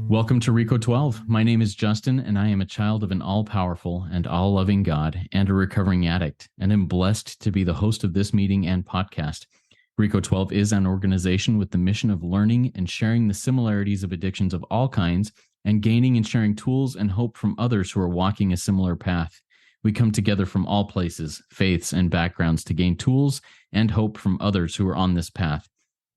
Welcome to RECO12. My name is Justin, and I am a child of an all-powerful and all-loving God and a recovering addict, and am blessed to be the host of this meeting and podcast. RECO12 is an organization with the mission of learning and sharing the similarities of addictions of all kinds and gaining and sharing tools and hope from others who are walking a similar path. We come together from all places, faiths, and backgrounds to gain tools and hope from others who are on this path.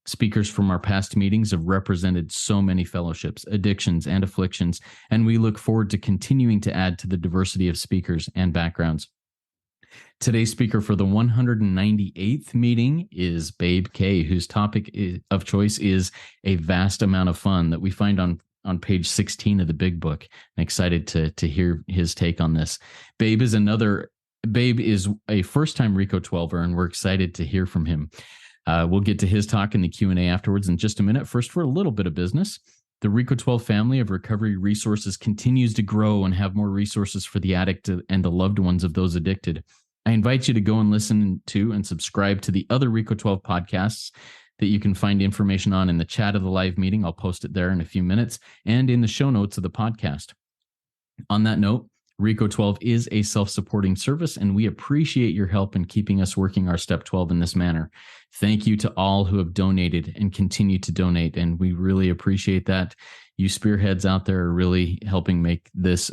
Speakers from our past meetings have represented so many fellowships, addictions, and afflictions, and we look forward to continuing to add to the diversity of speakers and backgrounds. Today's speaker for the 198th meeting is Babe K, whose topic of choice is a vast amount of fun that we find on page 16 of the big book. I'm excited to hear his take on this. Babe is a first-time RECO12er, and we're excited to hear from him. We'll get to his talk in the Q&A afterwards in just a minute. First, for a little bit of business, the RECO12 family of recovery resources continues to grow and have more resources for the addict and the loved ones of those addicted. I invite you to go and listen to and subscribe to the other RECO12 podcasts that you can find information on in the chat of the live meeting. I'll post it there in a few minutes, and in the show notes of the podcast. On that note, RECO12 is a self-supporting service, and we appreciate your help in keeping us working our Step 12 in this manner. Thank you to all who have donated and continue to donate, and we really appreciate that. You spearheads out there are really helping make this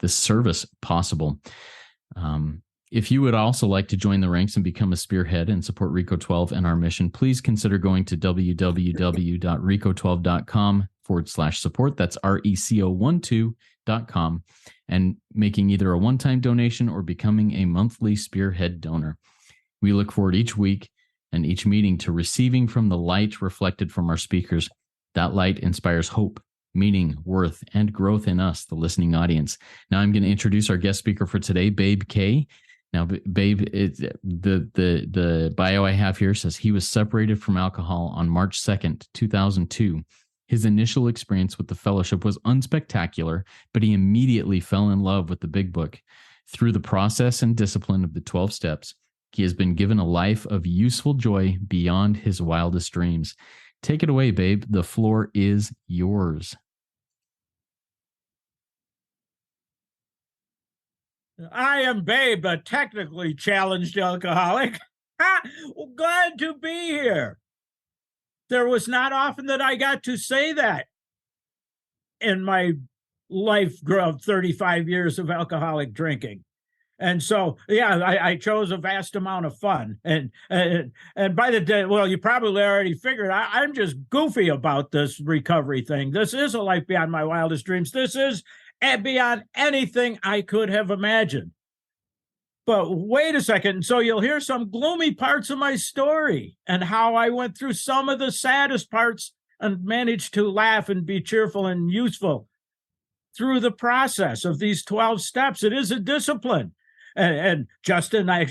service possible. If you would also like to join the ranks and become a spearhead and support RECO12 and our mission, please consider going to www.reco12.com/support. That's RECO12.com, and making either a one-time donation or becoming a monthly spearhead donor. We look forward each week and each meeting to receiving from the light reflected from our speakers. That light inspires hope, meaning, worth, and growth in us, the listening audience. Now I'm going to introduce our guest speaker for today, Babe K. Now, Babe, the bio I have here says he was separated from alcohol on March 2nd, 2002. His initial experience with the fellowship was unspectacular, but he immediately fell in love with the big book. Through the process and discipline of the 12 steps, he has been given a life of useful joy beyond his wildest dreams. Take it away, Babe. The floor is yours. I am Babe, a technically challenged alcoholic. Well, glad to be here. There was not often that I got to say that in my life of 35 years of alcoholic drinking. And so, yeah, I chose a vast amount of fun. And by the day, well, you probably already figured I'm just goofy about this recovery thing. This is a life beyond my wildest dreams. This is beyond anything I could have imagined. But wait a second. So you'll hear some gloomy parts of my story and how I went through some of the saddest parts and managed to laugh and be cheerful and useful through the process of these 12 steps. It is a discipline. And Justin, I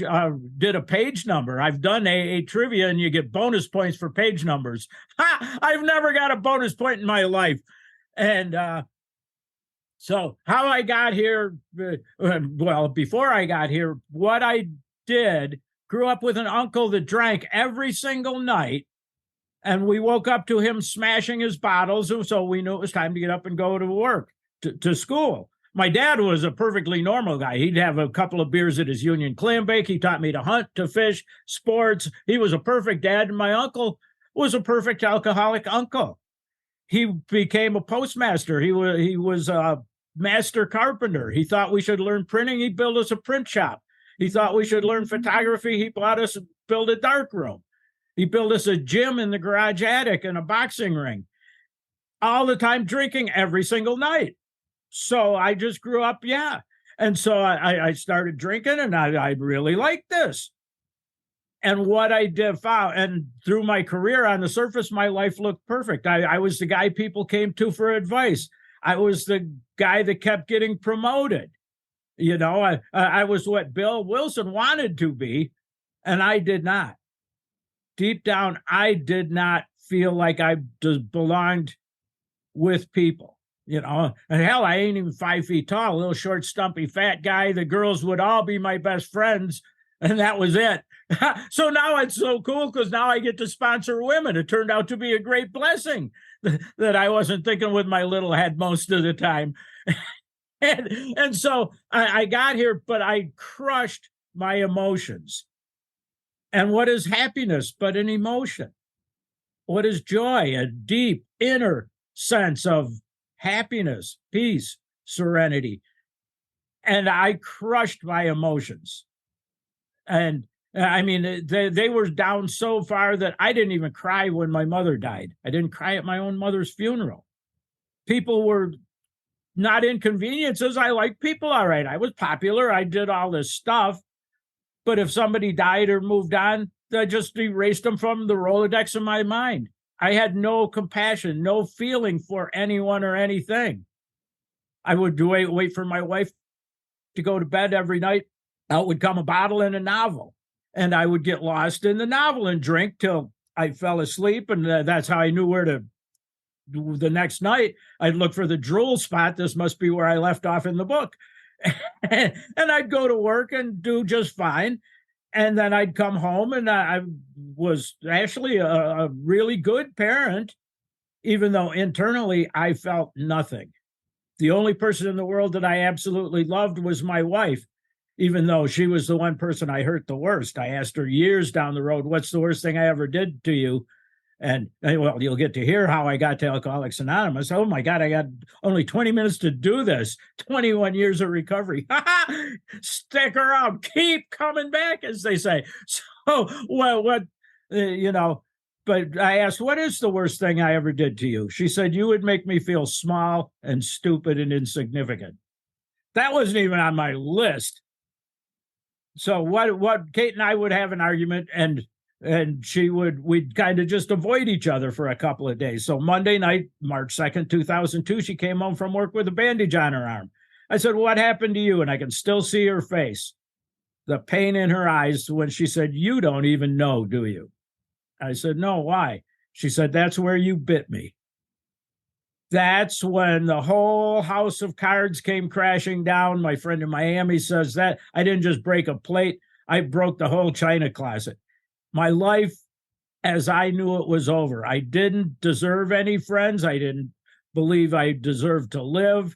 did a page number. I've done a trivia, and you get bonus points for page numbers. I've never got a bonus point in my life. And so how I got here, well, before I got here, what I did, grew up with an uncle that drank every single night, and we woke up to him smashing his bottles, so we knew it was time to get up and go to work, to school. My dad was a perfectly normal guy. He'd have a couple of beers at his union clam bake. He taught me to hunt, to fish, sports. He was a perfect dad, and my uncle was a perfect alcoholic uncle. He became a postmaster. He was a master carpenter. He thought we should learn printing. He built us a print shop. He thought we should learn photography. He built a dark room. He built us a gym in the garage attic and a boxing ring. All the time drinking every single night. So I just grew up, yeah. And so I started drinking, and I really liked this. And what I did found, and through my career on the surface, my life looked perfect. I was the guy people came to for advice. I was the guy that kept getting promoted. You know, I was what Bill Wilson wanted to be, and I did not. Deep down, I did not feel like I just belonged with people, you know. And hell, I ain't even 5 feet tall, a little short, stumpy, fat guy. The girls would all be my best friends. And that was it. So now it's so cool because now I get to sponsor women. It turned out to be a great blessing that I wasn't thinking with my little head most of the time. And so I got here, but I crushed my emotions. And what is happiness but an emotion? What is joy? A deep inner sense of happiness, peace, serenity. And I crushed my emotions. And I mean, they were down so far that I didn't even cry when my mother died. I didn't cry at my own mother's funeral. People were not inconveniences. I liked people all right. I was popular. I did all this stuff. But if somebody died or moved on, I just erased them from the Rolodex of my mind. I had no compassion, no feeling for anyone or anything. I would wait for my wife to go to bed every night. Out would come a bottle and a novel. And I would get lost in the novel and drink till I fell asleep. And that's how I knew where to. The next night, I'd look for the drool spot. This must be where I left off in the book. And I'd go to work and do just fine. And then I'd come home, and I was actually a really good parent, even though internally I felt nothing. The only person in the world that I absolutely loved was my wife, even though she was the one person I hurt the worst. I asked her years down the road, what's the worst thing I ever did to you? And well, you'll get to hear how I got to Alcoholics Anonymous. Oh my God, I got only 20 minutes to do this. 21 years of recovery. Stick around, keep coming back, as they say. So, what, but I asked, what is the worst thing I ever did to you? She said, you would make me feel small and stupid and insignificant. That wasn't even on my list. So what Kate and I would have an argument, and we'd kind of just avoid each other for a couple of days. So Monday night, March 2nd, 2002, she came home from work with a bandage on her arm. I said, what happened to you? And I can still see her face, the pain in her eyes when she said, you don't even know, do you? I said, no, why? She said, that's where you bit me. That's when the whole house of cards came crashing down. My friend in Miami says that I didn't just break a plate, I broke the whole china closet. My life, as I knew it, was over. I didn't deserve any friends. I didn't believe I deserved to live.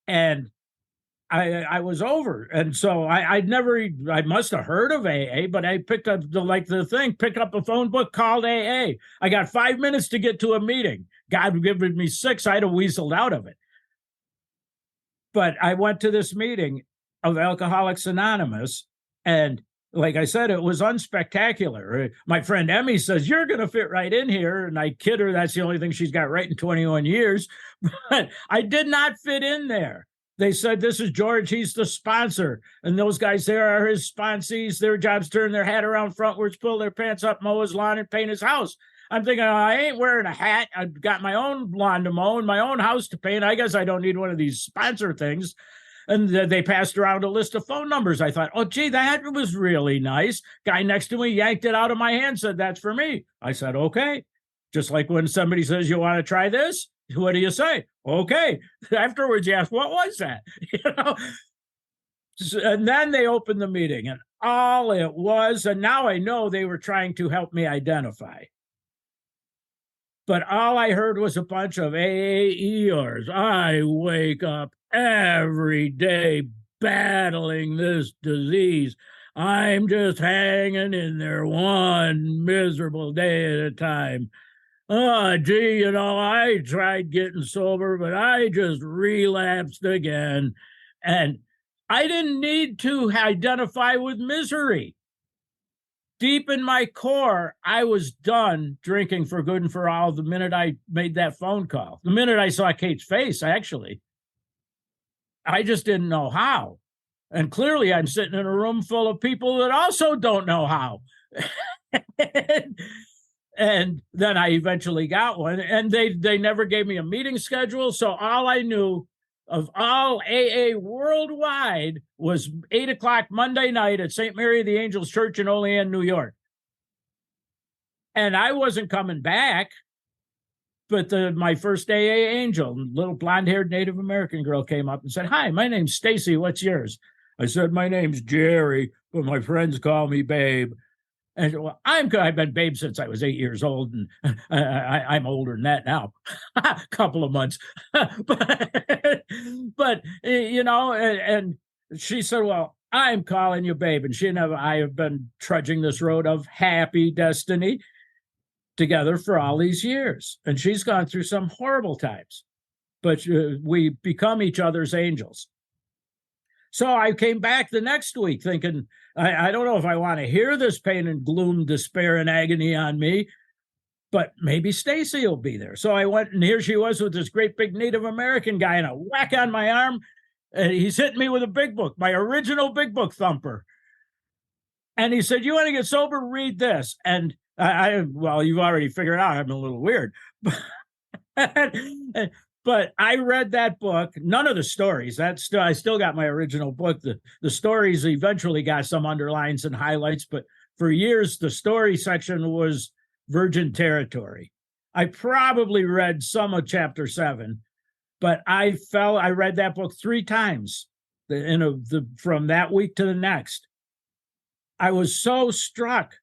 And I was over. And so I must have heard of AA, but I picked up picked up a phone book called AA. I got 5 minutes to get to a meeting. God had given me 6, I'd have weaseled out of it. But I went to this meeting of Alcoholics Anonymous, and like I said, it was unspectacular. My friend Emmy says, you're going to fit right in here. And I kid her, that's the only thing she's got right in 21 years. But I did not fit in there. They said, this is George, he's the sponsor. And those guys there are his sponsees. Their job's turn their hat around frontwards, pull their pants up, mow his lawn, and paint his house. I'm thinking, I ain't wearing a hat. I've got my own lawn to mow and my own house to paint. I guess I don't need one of these sponsor things. And they passed around a list of phone numbers. I thought, oh, gee, that was really nice. Guy next to me yanked it out of my hand, said, that's for me. I said, okay. Just like when somebody says, you want to try this? What do you say? Okay. Afterwards, you ask, what was that? And then they opened the meeting, and all it was, and now I know they were trying to help me identify. But all I heard was a bunch of AAERs. I wake up every day battling this disease. I'm just hanging in there one miserable day at a time. Oh, gee, I tried getting sober, but I just relapsed again. And I didn't need to identify with misery. Deep in my core, I was done drinking for good and for all the minute I made that phone call. The minute I saw Kate's face, actually. I just didn't know how. And clearly I'm sitting in a room full of people that also don't know how. And then I eventually got one, and they never gave me a meeting schedule. So all I knew of all AA worldwide was 8:00 Monday night at St. Mary of the Angels Church in Olean, New York. And I wasn't coming back, but my first AA angel, little blonde-haired Native American girl, came up and said, hi, my name's Stacy. What's yours? I said, my name's Jerry. but my friends call me Babe. And well, I've been Babe since I was 8 years old, and I'm older than that now, a couple of months. but and she said, "Well, I'm calling you Babe," and I have been trudging this road of happy destiny together for all these years, and she's gone through some horrible times, but we become each other's angels. So I came back the next week thinking, I don't know if I want to hear this pain and gloom, despair, and agony on me, but maybe Stacy will be there. So I went, and here she was with this great big Native American guy, and a whack on my arm. And he's hitting me with a big book, my original big book thumper. And he said, "You want to get sober? Read this." And well, you've already figured out I'm a little weird. But I read that book, none of the stories. I still got my original book. The stories eventually got some underlines and highlights, but for years, the story section was virgin territory. I probably read some of chapter 7, but I read that book 3 times from that week to the next. I was so struck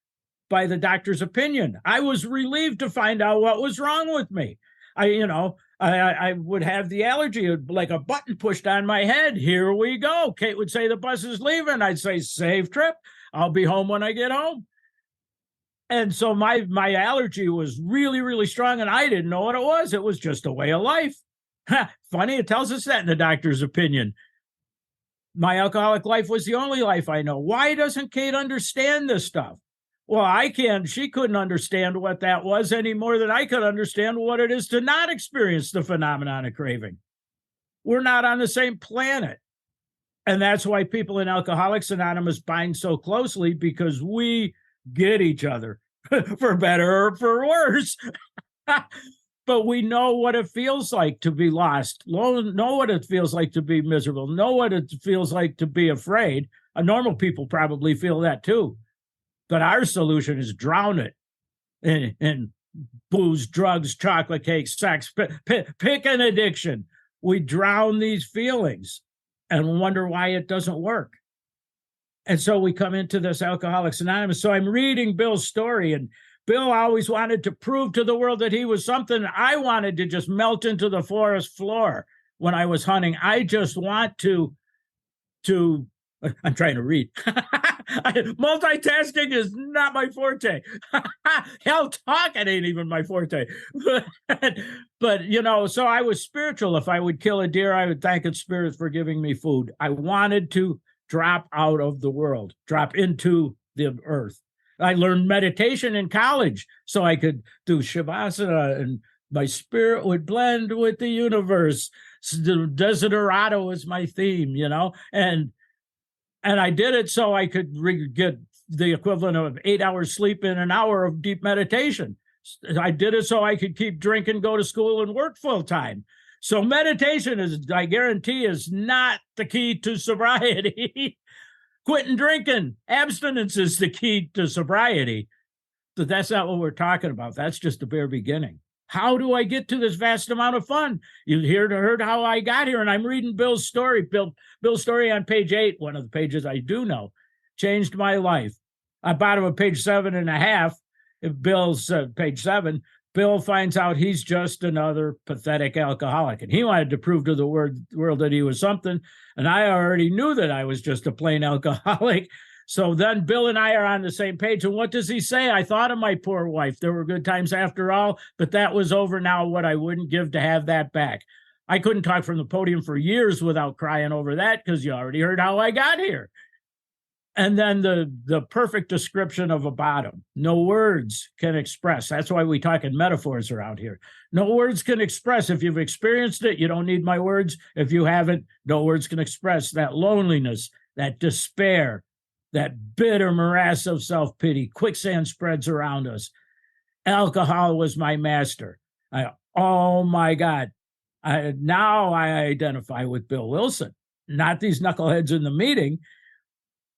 by the doctor's opinion. I was relieved to find out what was wrong with me. I would have the allergy, like a button pushed on my head. Here we go. Kate would say the bus is leaving. I'd say, safe trip. I'll be home when I get home. And so my allergy was really, really strong, and I didn't know what it was. It was just a way of life. Funny, it tells us that in the doctor's opinion. My alcoholic life was the only life I know. Why doesn't Kate understand this stuff? Well, she couldn't understand what that was any more than I could understand what it is to not experience the phenomenon of craving. We're not on the same planet. And that's why people in Alcoholics Anonymous bind so closely, because we get each other, for better or for worse. But we know what it feels like to be lost, know what it feels like to be miserable, know what it feels like to be afraid. Normal people probably feel that too. But our solution is drown it in booze, drugs, chocolate cake, sex, pick an addiction. We drown these feelings and wonder why it doesn't work. And so we come into this Alcoholics Anonymous. So I'm reading Bill's story, and Bill always wanted to prove to the world that he was something. I wanted to just melt into the forest floor when I was hunting. I just want to I'm trying to read. Multitasking is not my forte. Hell, talking ain't even my forte. But, so I was spiritual. If I would kill a deer, I would thank its spirit for giving me food. I wanted to drop out of the world, drop into the earth. I learned meditation in college so I could do Shavasana, and my spirit would blend with the universe. Desiderata was my theme, and I did it so I could get the equivalent of 8 hours sleep in an hour of deep meditation. I did it so I could keep drinking, go to school, and work full time. So meditation I guarantee, is not the key to sobriety. Quitting drinking, abstinence is the key to sobriety. But that's not what we're talking about. That's just the bare beginning. How do I get to this vast amount of fun? You heard how I got here, and I'm reading Bill's story. Bill's story on page 8, one of the pages I do know, changed my life. At bottom of page 7.5, Bill's page 7, Bill finds out he's just another pathetic alcoholic, and he wanted to prove to the world that he was something, and I already knew that I was just a plain alcoholic. So then Bill and I are on the same page. And what does he say? I thought of my poor wife. There were good times after all, but that was over now. What I wouldn't give to have that back. I couldn't talk from the podium for years without crying over that, because you already heard how I got here. And then the perfect description of a bottom. No words can express. That's why we talk in metaphors around here. No words can express. If you've experienced it, you don't need my words. If you haven't, no words can express that loneliness, that despair, that bitter morass of self-pity. Quicksand spreads around us. Alcohol was my master. Oh my God. Now I identify with Bill Wilson, not these knuckleheads in the meeting.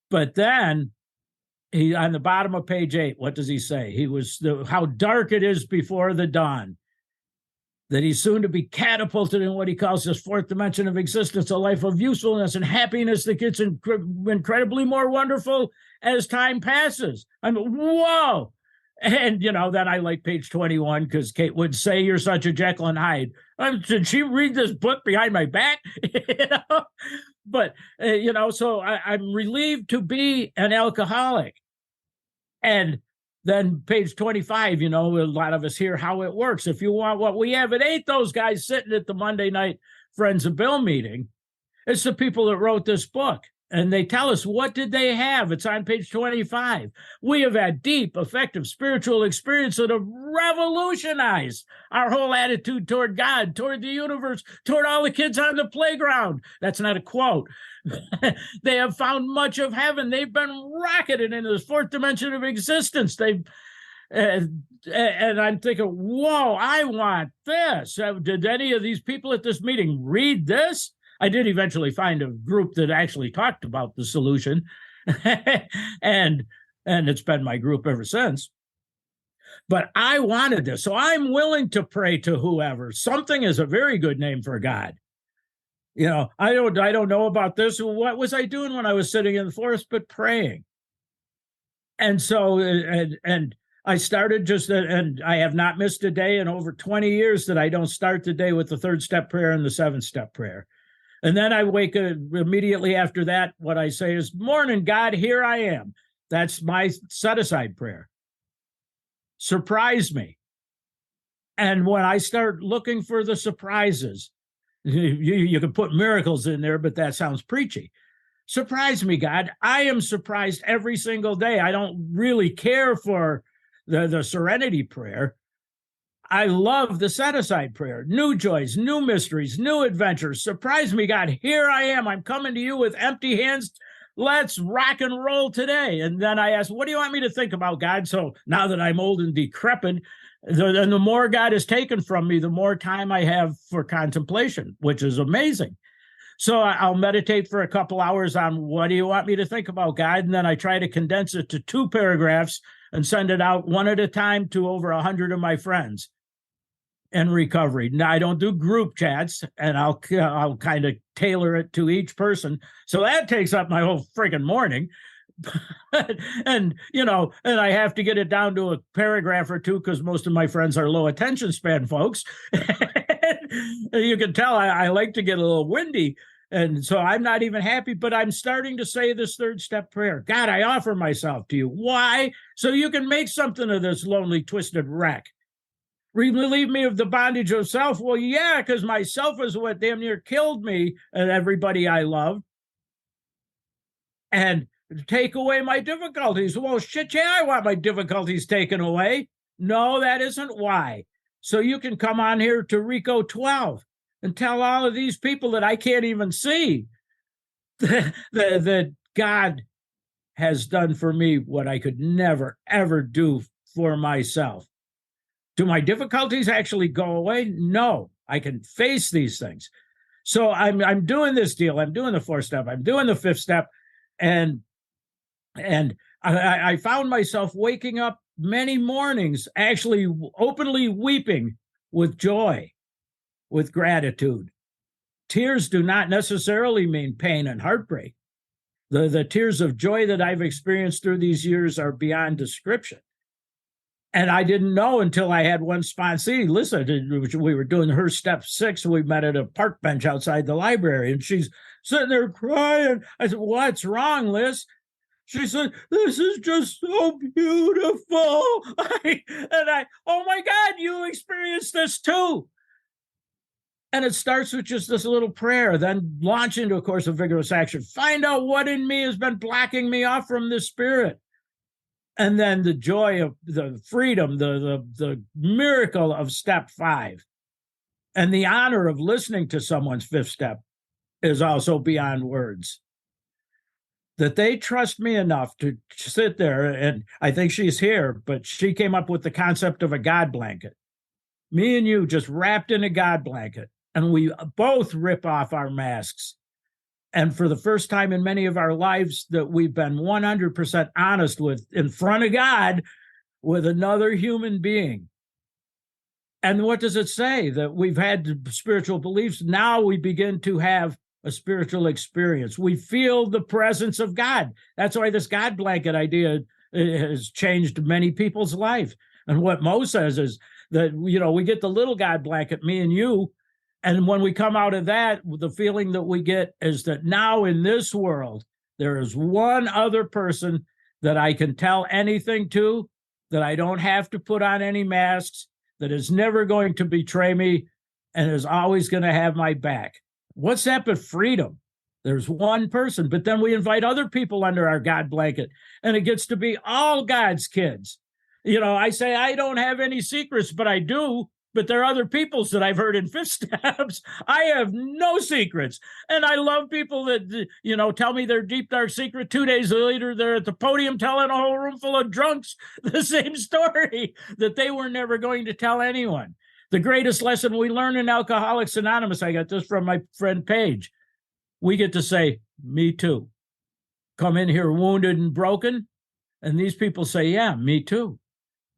But then he, on the bottom of page 8, what does he say? How dark it is before the dawn. that he's soon to be catapulted in what he calls this fourth dimension of existence, a life of usefulness and happiness that gets incredibly more wonderful as time passes. I'm whoa. And, then I like page 21 because Kate would say, you're such a Jekyll and Hyde. Did she read this book behind my back? But, so I'm relieved to be an alcoholic. And then page 25, a lot of us hear how it works. If you want what we have, it ain't those guys sitting at the Monday night Friends of Bill meeting. It's the people that wrote this book. And they tell us, what did they have? It's on page 25. We have had deep, effective spiritual experience that have revolutionized our whole attitude toward God, toward the universe, toward all the kids on the playground. That's not a quote. They have found much of heaven. They've been rocketed into this fourth dimension of existence. And I'm thinking, whoa, I want this. Did any of these people at this meeting read this? I did eventually find a group that actually talked about the solution, and it's been my group ever since. But I wanted this, so I'm willing to pray to whoever. Something is a very good name for God. I don't know about this. What was I doing when I was sitting in the forest but praying? And so, and I started and I have not missed a day in over 20 years that I don't start the day with the third step prayer and the seventh step prayer. And then I wake up immediately after that. What I say is, morning, God, here I am. That's my set-aside prayer. Surprise me. And when I start looking for the surprises, you can put miracles in there, but that sounds preachy. Surprise me, God. I am surprised every single day. I don't really care for the serenity prayer. I love the set-aside prayer. New joys, new mysteries, new adventures. Surprise me, God. Here I am. I'm coming to you with empty hands. Let's rock and roll today. And then I ask, what do you want me to think about, God? So now that I'm old and decrepit, the more God has taken from me, the more time I have for contemplation, which is amazing. So I'll meditate for a couple hours on what do you want me to think about, God? And then I try to condense it to 2 paragraphs and send it out one at a time to over 100 of my friends in recovery. Now, I don't do group chats, and I'll kind of tailor it to each person. So that takes up my whole freaking morning. and I have to get it down to a paragraph or 2 because most of my friends are low attention span folks. You can tell I like to get a little windy. And so I'm not even happy, but I'm starting to say this third step prayer. God, I offer myself to you. Why? So you can make something of this lonely, twisted wreck. Relieve me of the bondage of self. Well, yeah, because myself is what damn near killed me and everybody I loved. And take away my difficulties. Well, shit, yeah, I want my difficulties taken away. No, that isn't why. So you can come on here to RECO12 and tell all of these people that I can't even see that God has done for me what I could never, ever do for myself. Do my difficulties actually go away? No, I can face these things. So I'm doing this deal. I'm doing the 4th step. I'm doing the 5th step. And I found myself waking up many mornings, actually openly weeping with joy, with gratitude. Tears do not necessarily mean pain and heartbreak. The tears of joy that I've experienced through these years are beyond description. And I didn't know until I had one sponsee. Listen, we were doing her step 6. We met at a park bench outside the library, and she's sitting there crying. I said, what's wrong, Liz? She said, this is just so beautiful. Oh my God, you experienced this too. And it starts with just this little prayer, then launch into a course of vigorous action. Find out what in me has been blocking me off from the spirit. And then the joy of the freedom, the miracle of step 5. And the honor of listening to someone's 5th step is also beyond words. That they trust me enough to sit there, and I think she's here, but she came up with the concept of a God blanket. Me and you just wrapped in a God blanket, and we both rip off our masks. And for the first time in many of our lives that we've been 100% honest with, in front of God, with another human being. And what does it say? That we've had spiritual beliefs. Now we begin to have a spiritual experience. We feel the presence of God. That's why this God blanket idea has changed many people's life. And what Mo says is that, we get the little God blanket, me and you. And when we come out of that, the feeling that we get is that now in this world, there is one other person that I can tell anything to, that I don't have to put on any masks, that is never going to betray me, and is always going to have my back. What's that but freedom? There's one person, but then we invite other people under our God blanket, and it gets to be all God's kids. I say I don't have any secrets, but I do. But there are other people's that I've heard in fifth steps. I have no secrets. And I love people that, tell me their deep, dark secret. 2 days later, they're at the podium telling a whole room full of drunks the same story that they were never going to tell anyone. The greatest lesson we learn in Alcoholics Anonymous, I got this from my friend Paige. We get to say, me too. Come in here wounded and broken. And these people say, yeah, me too.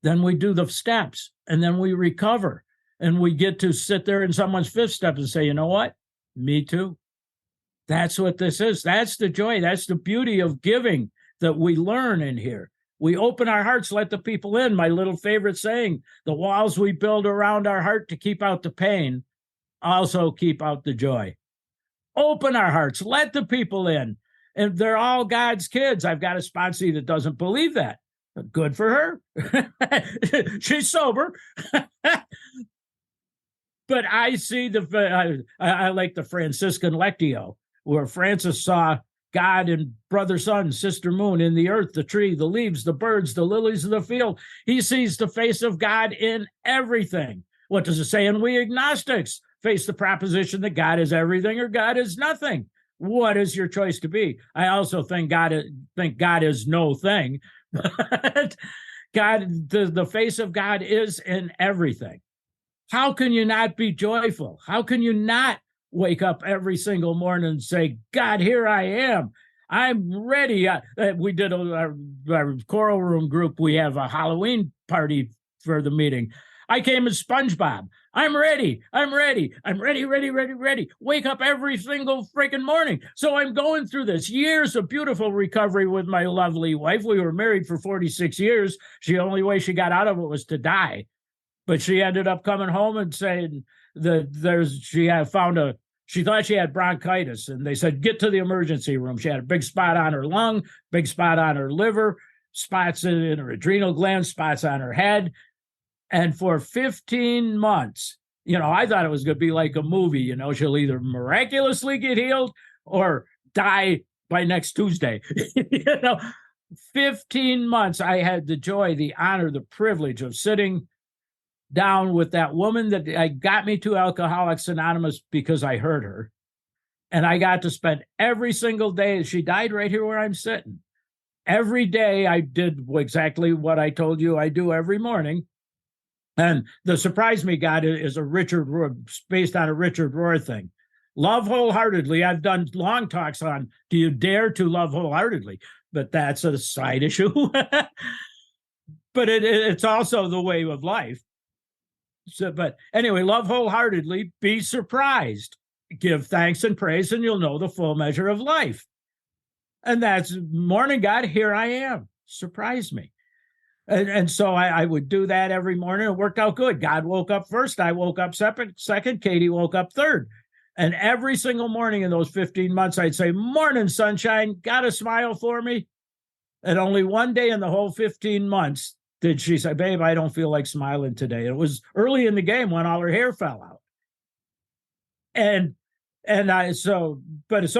Then we do the steps, and then we recover. And we get to sit there in someone's fifth step and say, you know what? Me too. That's what this is. That's the joy. That's the beauty of giving that we learn in here. We open our hearts, let the people in. My little favorite saying, the walls we build around our heart to keep out the pain also keep out the joy. Open our hearts, let the people in. And they're all God's kids. I've got a sponsee that doesn't believe that. Good for her. She's sober. But I see I like the Franciscan Lectio, where Francis saw God in brother sun, sister moon, in the earth, the tree, the leaves, the birds, the lilies of the field. He sees the face of God in everything. What does it say? And we agnostics face the proposition that God is everything or God is nothing. What is your choice to be? I also think God is no thing. But God, the face of God is in everything. How can you not be joyful? How can you not wake up every single morning and say, God, here I am. I'm ready. We did our choral room group. We have a Halloween party for the meeting. I came as SpongeBob. I'm ready. I'm ready. I'm ready, ready, ready, ready. Wake up every single freaking morning. So I'm going through this years of beautiful recovery with my lovely wife. We were married for 46 years. The only way she got out of it was to die. But she ended up coming home and saying that she thought she had bronchitis, and they said, get to the emergency room. She had a big spot on her lung, big spot on her liver, spots in her adrenal glands, spots on her head. And for 15 months, I thought it was going to be like a movie. She'll either miraculously get healed or die by next Tuesday. 15 months, I had the joy, the honor, the privilege of sitting down with that woman that got me to Alcoholics Anonymous because I heard her. And I got to spend every single day. She died right here where I'm sitting. Every day I did exactly what I told you I do every morning. And the Surprise Me God is based on a Richard Rohr thing. Love wholeheartedly. I've done long talks on, do you dare to love wholeheartedly? But that's a side issue. But it's also the way of life. But anyway, love wholeheartedly, be surprised, give thanks and praise, and you'll know the full measure of life. And that's morning, God, here I am. Surprise me. And so I would do that every morning. It worked out good. God woke up first. I woke up second. Katie woke up third. And every single morning in those 15 months, I'd say, morning, sunshine, got a smile for me? And only one day in the whole 15 months did she say, babe, I don't feel like smiling today. It was early in the game when all her hair fell out. So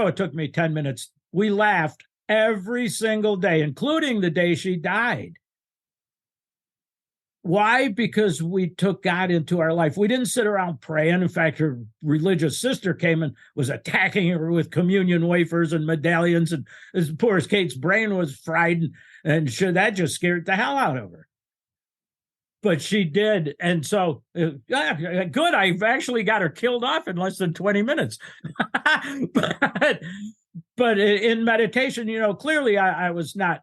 it took me 10 minutes. We laughed every single day, including the day she died. Why? Because we took God into our life. We didn't sit around praying. In fact, her religious sister came and was attacking her with communion wafers and medallions, and as poor as Kate's brain was fried, and that just scared the hell out of her. But she did. And so, good, I've actually got her killed off in less than 20 minutes. But in meditation, clearly I was not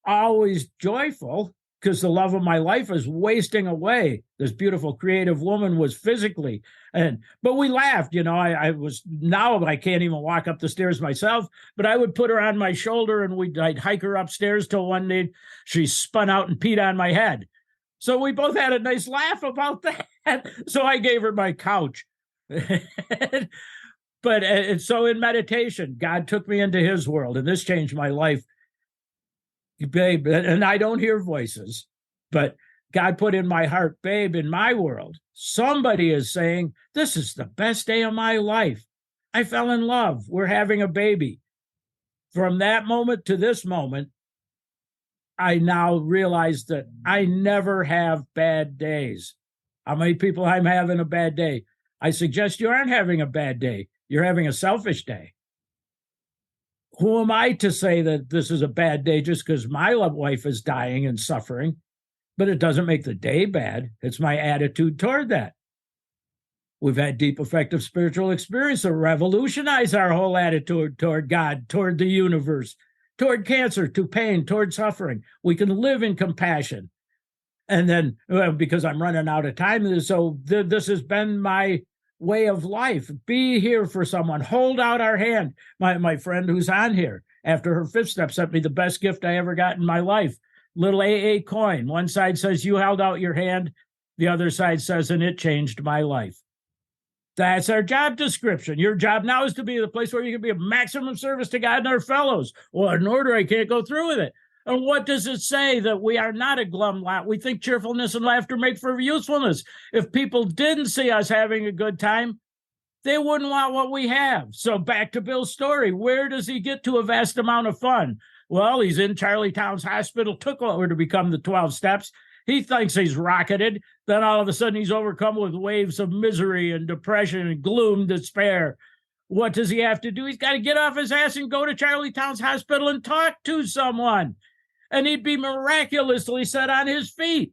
always joyful. because the love of my life is wasting away. This beautiful, creative woman was physically, but we laughed. Now I can't even walk up the stairs myself, but I would put her on my shoulder and I'd hike her upstairs till one day she spun out and peed on my head. So we both had a nice laugh about that. So I gave her my couch. But so in meditation, God took me into his world, and this changed my life. Babe, and I don't hear voices, but God put in my heart, babe, in my world, somebody is saying, this is the best day of my life. I fell in love. We're having a baby. From that moment to this moment, I now realize that I never have bad days. How many people I'm having a bad day? I suggest you aren't having a bad day. You're having a selfish day. Who am I to say that this is a bad day just because my wife is dying and suffering? But it doesn't make the day bad. It's my attitude toward that. We've had deep, effective spiritual experience that revolutionize our whole attitude toward God, toward the universe, toward cancer, to pain, toward suffering. We can live in compassion. And then, because I'm running out of time, so this has been my way of life. Be here for someone. Hold out our hand. My friend who's on here, after her 5th step, sent me the best gift I ever got in my life. Little AA coin. One side says, you held out your hand. The other side says, and it changed my life. That's our job description. Your job now is to be the place where you can be of maximum service to God and our fellows. Well, in order, I can't go through with it. And what does it say? That we are not a glum lot. We think cheerfulness and laughter make for usefulness. If people didn't see us having a good time, they wouldn't want what we have. So back to Bill's story. Where does he get to a vast amount of fun? Well, he's in Charlie Towns Hospital, took over to become the 12 steps. He thinks he's rocketed. Then all of a sudden he's overcome with waves of misery and depression and gloom, despair. What does he have to do? He's got to get off his ass and go to Charlie Towns Hospital and talk to someone. And he'd be miraculously set on his feet.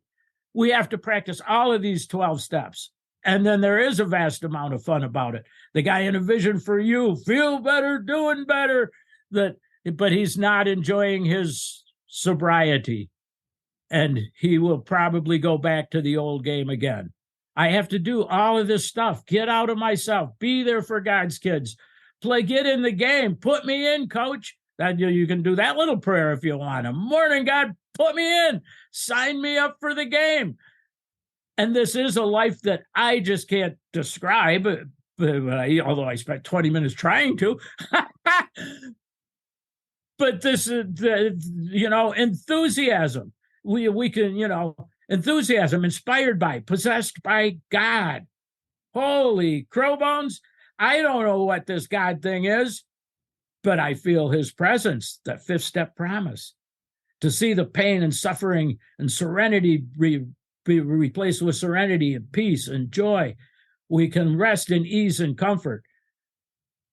We have to practice all of these 12 steps. And then there is a vast amount of fun about it. The guy in A Vision for You, feel better, doing better. But he's not enjoying his sobriety. And he will probably go back to the old game again. I have to do all of this stuff. Get out of myself. Be there for God's kids. Get in the game. Put me in, coach. That you can do that little prayer if you want. Morning, God, put me in. Sign me up for the game. And this is a life that I just can't describe, although I spent 20 minutes trying to. But this is, enthusiasm. We can, enthusiasm, inspired by, possessed by God. Holy crow bones. I don't know what this God thing is, but I feel his presence, that 5th step promise, to see the pain and suffering and serenity be replaced with serenity and peace and joy. We can rest in ease and comfort,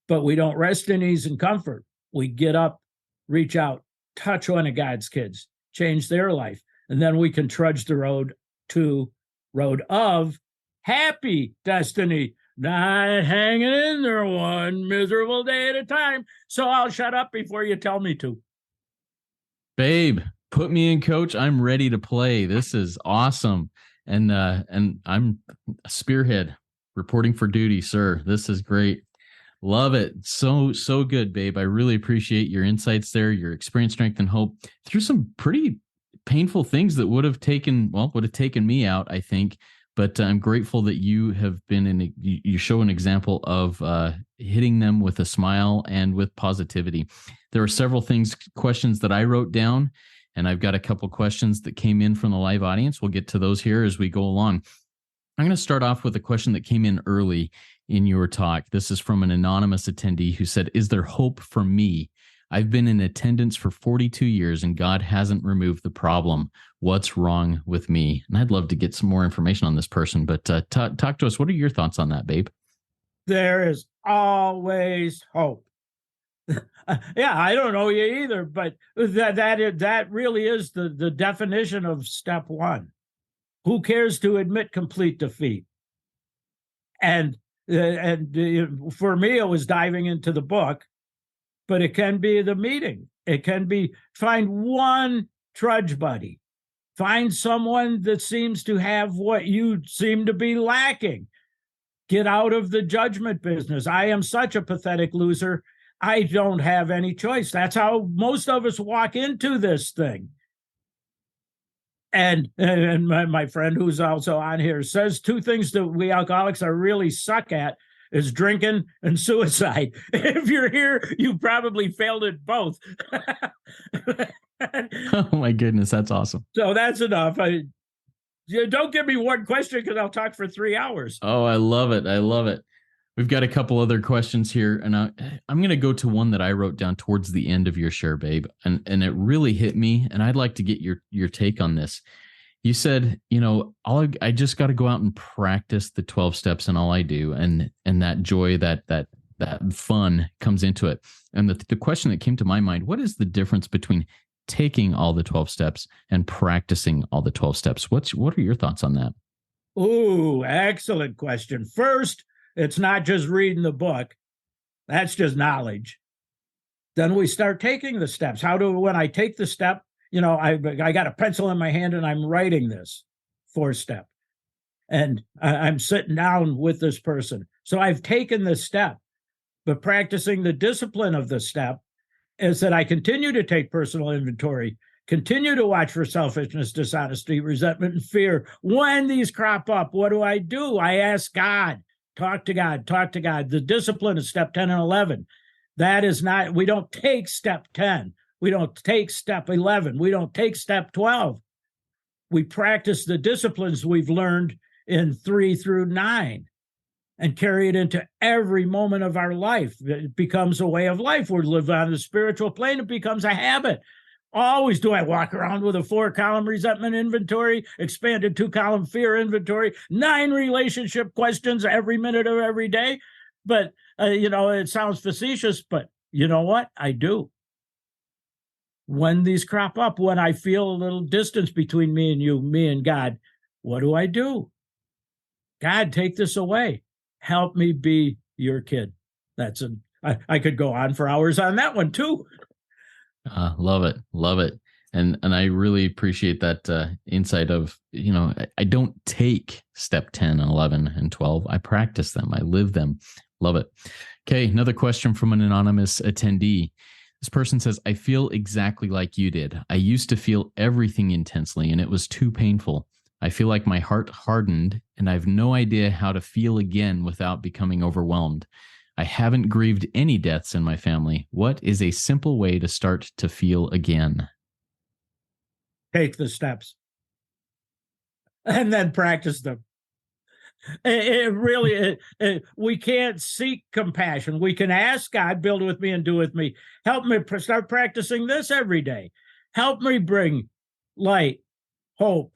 but we don't rest in ease and comfort. We get up, reach out, touch one of God's kids, change their life, and then we can trudge the road of happy destiny. Not hanging in there one miserable day at a time. So I'll shut up before you tell me to. Babe, put me in, coach. I'm ready to play. This is awesome. And I'm a spearhead reporting for duty, sir. This is great. Love it. So good, babe. I really appreciate your insights there, your experience, strength, and hope through some pretty painful things that would have taken me out, I think. But I'm grateful that you have been you show an example of hitting them with a smile and with positivity. There are several questions that I wrote down, and I've got a couple questions that came in from the live audience. We'll get to those here as we go along. I'm going to start off with a question that came in early in your talk. This is from an anonymous attendee who said, "Is there hope for me? I've been in attendance for 42 years and God hasn't removed the problem. What's wrong with me?" And I'd love to get some more information on this person, but talk to us. What are your thoughts on that, babe? There is always hope. Yeah, I don't know you either, but that really is the definition of step one. Who cares to admit complete defeat? And for me, it was diving into the book. But it can be the meeting. It can be find one trudge buddy. Find someone that seems to have what you seem to be lacking. Get out of the judgment business. I am such a pathetic loser. I don't have any choice. That's how most of us walk into this thing. And my friend who's also on here says two things that we alcoholics are really suck at is drinking and suicide. If you're here, you probably failed at both. Oh my goodness, that's awesome. So that's enough. Don't give me one question because I'll talk for 3 hours. Oh, I love it. I love it. We've got a couple other questions here, and I'm going to go to one that I wrote down towards the end of your share, babe, and it really hit me, and I'd like to get your take on this. You said, I just got to go out and practice the 12 steps in all I do, and that joy, that fun comes into it. And the question that came to my mind: what is the difference between taking all the 12 steps and practicing all the 12 steps? What are your thoughts on that? Ooh, excellent question. First, it's not just reading the book. That's just knowledge. Then we start taking the steps. When I take the step, I got a pencil in my hand and I'm writing this 4th step. And I'm sitting down with this person. So I've taken the step, but practicing the discipline of the step is that I continue to take personal inventory, continue to watch for selfishness, dishonesty, resentment, and fear. When these crop up, what do? I ask God. Talk to God. The discipline is step 10 and 11. That is not, we don't take step 10. We don't take step 11. We don't take step 12. We practice the disciplines we've learned in 3 through 9 and carry it into every moment of our life. It becomes a way of life. We live on the spiritual plane. It becomes a habit. Always do I walk around with a 4-column resentment inventory, expanded 2-column fear inventory, 9 relationship questions every minute of every day. But, it sounds facetious, but you know what? I do. When these crop up, when I feel a little distance between me and you, me and God, what do? God, take this away. Help me be your kid. I could go on for hours on that one too. Love it. And I really appreciate that insight of, I don't take step 10 and 11 and 12. I practice them. I live them. Love it. Okay. Another question from an anonymous attendee. This person says, I feel exactly like you did. I used to feel everything intensely and it was too painful. I feel like my heart hardened and I have no idea how to feel again without becoming overwhelmed. I haven't grieved any deaths in my family. What is a simple way to start to feel again? Take the steps and then practice them. We can't seek compassion. We can ask God, build with me and do with me. Help me start practicing this every day. Help me bring light, hope,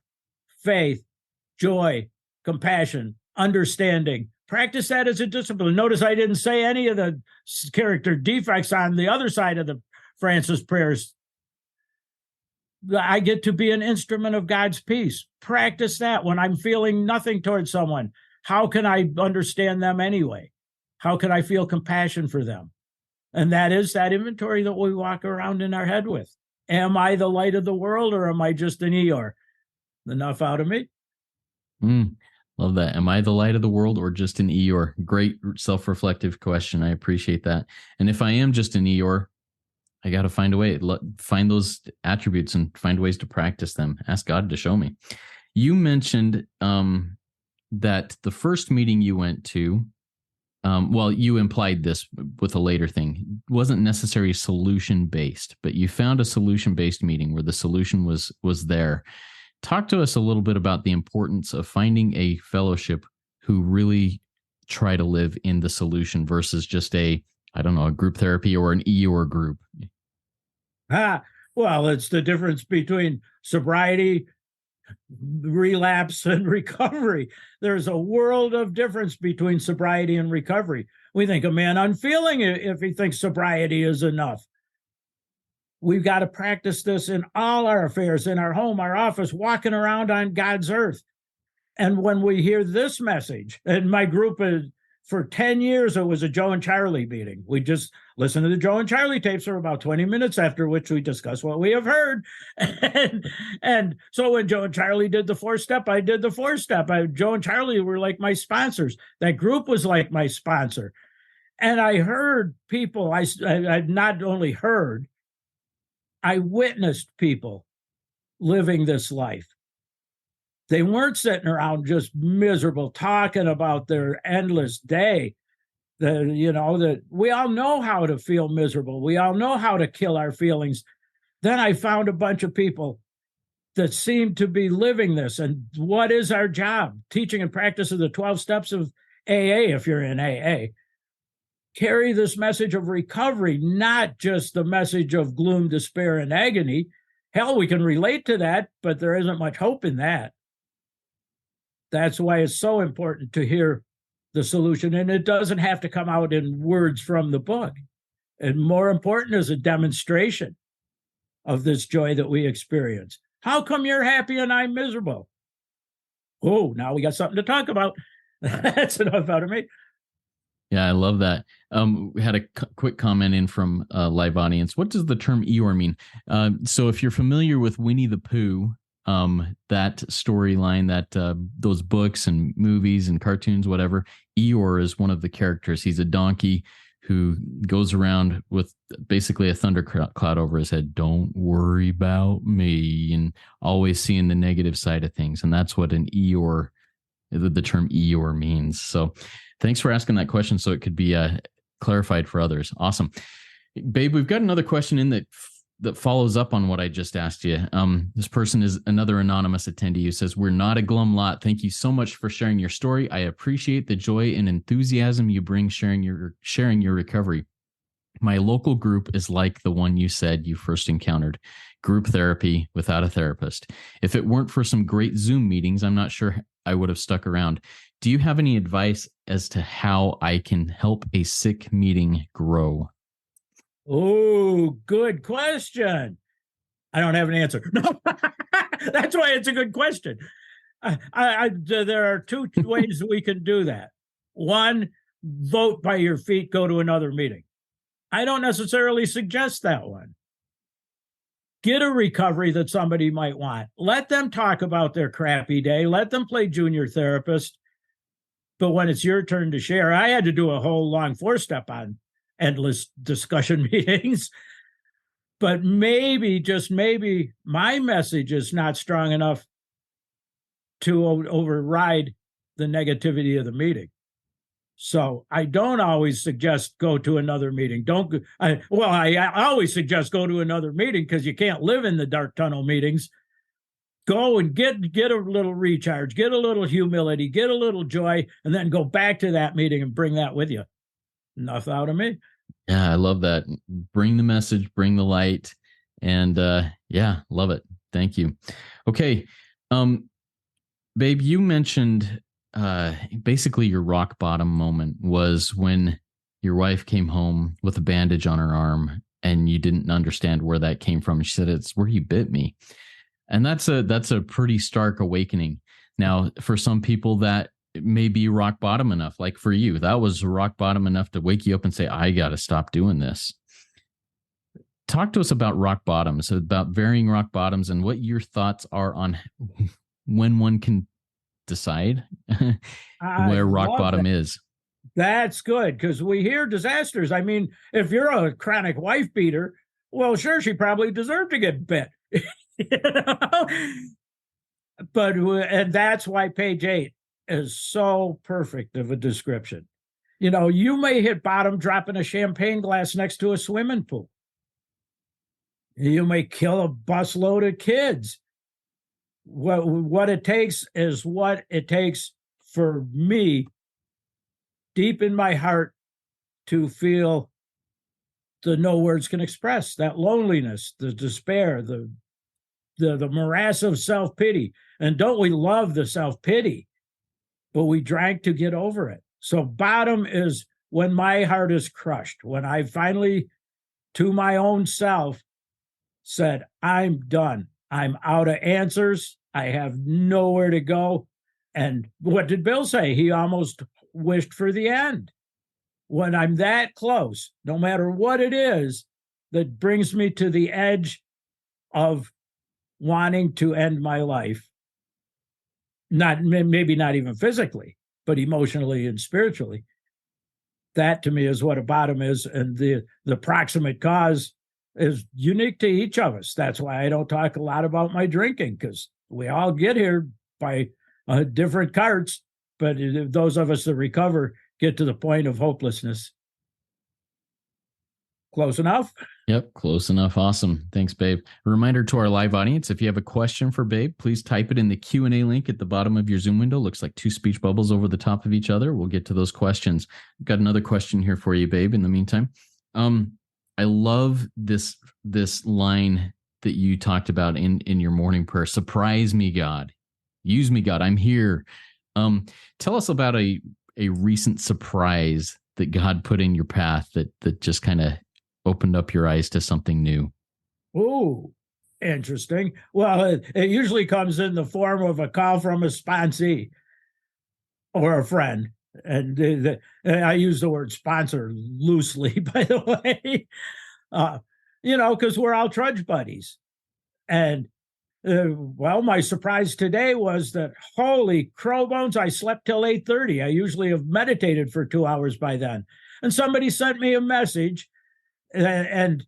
faith, joy, compassion, understanding. Practice that as a discipline. Notice I didn't say any of the character defects on the other side of the Francis prayers. I get to be an instrument of God's peace. Practice that when I'm feeling nothing towards someone. How can I understand them anyway? How can I feel compassion for them? And that is that inventory that we walk around in our head with. Am I the light of the world or am I just an Eeyore? Enough out of me. Love that. Am I the light of the world or just an Eeyore? Great self-reflective question. I appreciate that. And if I am just an Eeyore, I got to find a way, find those attributes and find ways to practice them. Ask God to show me. You mentioned that the first meeting you went to, you implied this with a later thing, wasn't necessarily solution-based, but you found a solution-based meeting where the solution was there. Talk to us a little bit about the importance of finding a fellowship who really try to live in the solution versus just a group therapy or an Eeyore group. Well, it's the difference between sobriety, relapse, and recovery. There's a world of difference between sobriety and recovery. We think a man unfeeling if he thinks sobriety is enough. We've got to practice this in all our affairs, in our home, our office, walking around on God's earth. And when we hear this message, and my group is For 10 years, it was a Joe and Charlie meeting. We just listened to the Joe and Charlie tapes for about 20 minutes, after which we discuss what we have heard. And so when Joe and Charlie did the 4-step, I did the 4-step. Joe and Charlie were like my sponsors. That group was like my sponsor. And I heard people, I not only heard, I witnessed people living this life. They weren't sitting around just miserable talking about their endless day. That we all know how to feel miserable. We all know how to kill our feelings. Then I found a bunch of people that seemed to be living this. And what is our job? Teaching and practice of the 12 steps of AA, if you're in AA. Carry this message of recovery, not just the message of gloom, despair, and agony. Hell, we can relate to that, but there isn't much hope in that. That's why it's so important to hear the solution. And it doesn't have to come out in words from the book. And more important is a demonstration of this joy that we experience. How come you're happy and I'm miserable? Oh, now we got something to talk about. That's enough out of me. Yeah, I love that. We had a quick comment in from a live audience. What does the term Eeyore mean? So if you're familiar with Winnie the Pooh, that storyline, that those books and movies and cartoons, whatever, Eeyore is one of the characters. He's a donkey who goes around with basically a thundercloud over his head. Don't worry about me, and always seeing the negative side of things. And that's what an Eeyore, the term Eeyore means. So thanks for asking that question so it could be clarified for others. Awesome. Babe, we've got another question in that follows up on what I just asked you. This person is another anonymous attendee who says, "We're not a glum lot. Thank you so much for sharing your story. I appreciate the joy and enthusiasm you bring sharing your recovery. My local group is like the one you said you first encountered, group therapy without a therapist. If it weren't for some great Zoom meetings, I'm not sure I would have stuck around. Do you have any advice as to how I can help a sick meeting grow?" Oh, good question. I don't have an answer. No, that's why it's a good question. There are two ways we can do that. One, vote by your feet, go to another meeting. I don't necessarily suggest that one. Get a recovery that somebody might want. Let them talk about their crappy day. Let them play junior therapist. But when it's your turn to share, I had to do a whole long 4-step on endless discussion meetings. But maybe, just maybe, my message is not strong enough to override the negativity of the meeting. So I don't always suggest go to another meeting. I always suggest go to another meeting because you can't live in the dark tunnel meetings. Go and get a little recharge, get a little humility, get a little joy, and then go back to that meeting and bring that with you. Enough out of me. Yeah, I love that. Bring the message, bring the light, and yeah, love it. Thank you. Okay, babe, you mentioned basically your rock bottom moment was when your wife came home with a bandage on her arm, and you didn't understand where that came from. She said, "It's where you bit me," and that's a pretty stark awakening. Now, for some people, that may be rock bottom enough. Like for you, that was rock bottom enough to wake you up and say, "I got to stop doing this." Talk to us about rock bottoms, about varying rock bottoms, and what your thoughts are on when one can decide where rock bottom is. That's good, because we hear disasters. I mean, if you're a chronic wife beater, well, sure, she probably deserved to get bit. But and that's why page 8 is so perfect of a description. You may hit bottom dropping a champagne glass next to a swimming pool. You may kill a busload of kids. What it takes is what it takes for me, deep in my heart, to feel the no words can express, that loneliness, the despair, the morass of self-pity. And don't we love the self-pity? But we drank to get over it. So bottom is when my heart is crushed, when I finally, to my own self, said, I'm done. I'm out of answers. I have nowhere to go. And what did Bill say? He almost wished for the end. When I'm that close, no matter what it is that brings me to the edge of wanting to end my life, maybe not even physically, but emotionally and spiritually, that to me is what a bottom is. And the proximate cause is unique to each of us. That's why I don't talk a lot about my drinking, because we all get here by different carts. But those of us that recover get to the point of hopelessness. Close enough? Yep, close enough. Awesome. Thanks, Babe. A reminder to our live audience, if you have a question for Babe, please type it in the Q&A link at the bottom of your Zoom window. Looks like two speech bubbles over the top of each other. We'll get to those questions. I've got another question here for you, Babe, in the meantime. I love this line that you talked about in your morning prayer. Surprise me, God. Use me, God. I'm here. Tell us about a recent surprise that God put in your path that just kind of opened up your eyes to something new. Oh, interesting. Well, it usually comes in the form of a call from a sponsee or a friend. And I use the word sponsor loosely, by the way, because we're all trudge buddies. And well, my surprise today was that, holy crow bones, I slept till 8:30. I usually have meditated for 2 hours by then. And somebody sent me a message, or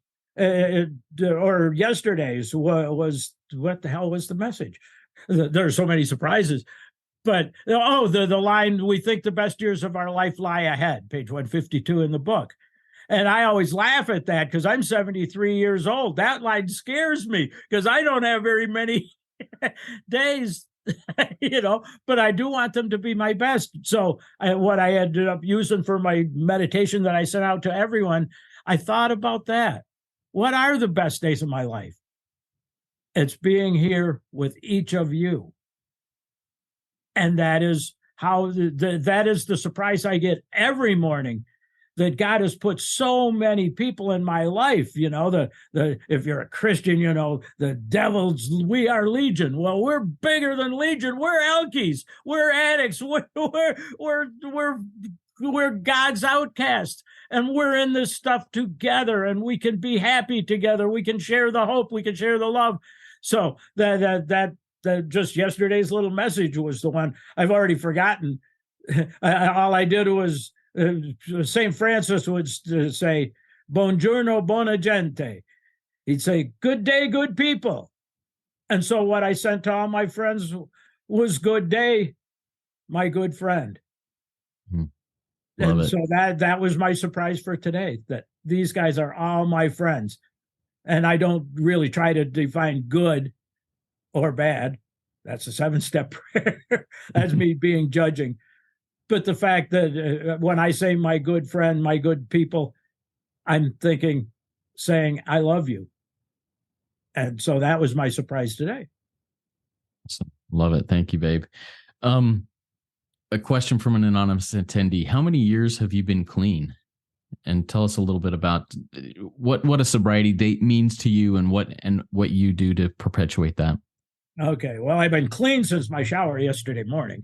yesterday's was, what the hell was the message? There are so many surprises. But, the line, we think the best years of our life lie ahead, page 152 in the book. And I always laugh at that because I'm 73 years old. That line scares me because I don't have very many days, but I do want them to be my best. So what I ended up using for my meditation that I sent out to everyone, I thought about that. What are the best days of my life? It's being here with each of you. And that is how that is the surprise I get every morning, that God has put so many people in my life. If you're a Christian, the devil's, we are legion. Well, we're bigger than legion. We're alkies. We're addicts. We're God's outcasts, and we're in this stuff together, and we can be happy together. We can share the hope. We can share the love. So that just yesterday's little message was the one I've already forgotten. All I did was, St. Francis would say, "Buongiorno, buona gente." He'd say, "Good day, good people." And so what I sent to all my friends was, "Good day, my good friend." Love and it. So that was my surprise for today, that these guys are all my friends. And I don't really try to define good or bad. That's a 7-step prayer. That's me being judging. But the fact that when I say my good friend, my good people, I'm saying, I love you. And so that was my surprise today. Awesome. Love it. Thank you, Babe. A question from an anonymous attendee. How many years have you been clean? And tell us a little bit about what a sobriety date means to you and what you do to perpetuate that. Okay. Well, I've been clean since my shower yesterday morning.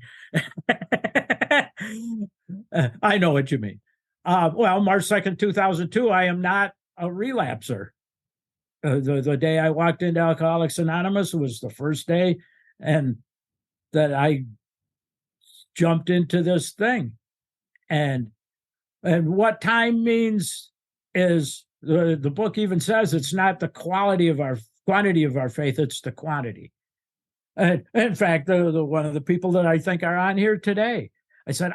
I know what you mean. Well, March 2nd, 2002, I am not a relapser. The day I walked into Alcoholics Anonymous was the first day, and that I jumped into this thing. And what time means is, the book even says, it's not the quantity of our faith, it's the quantity. And in fact, one of the people that I think are on here today, I said,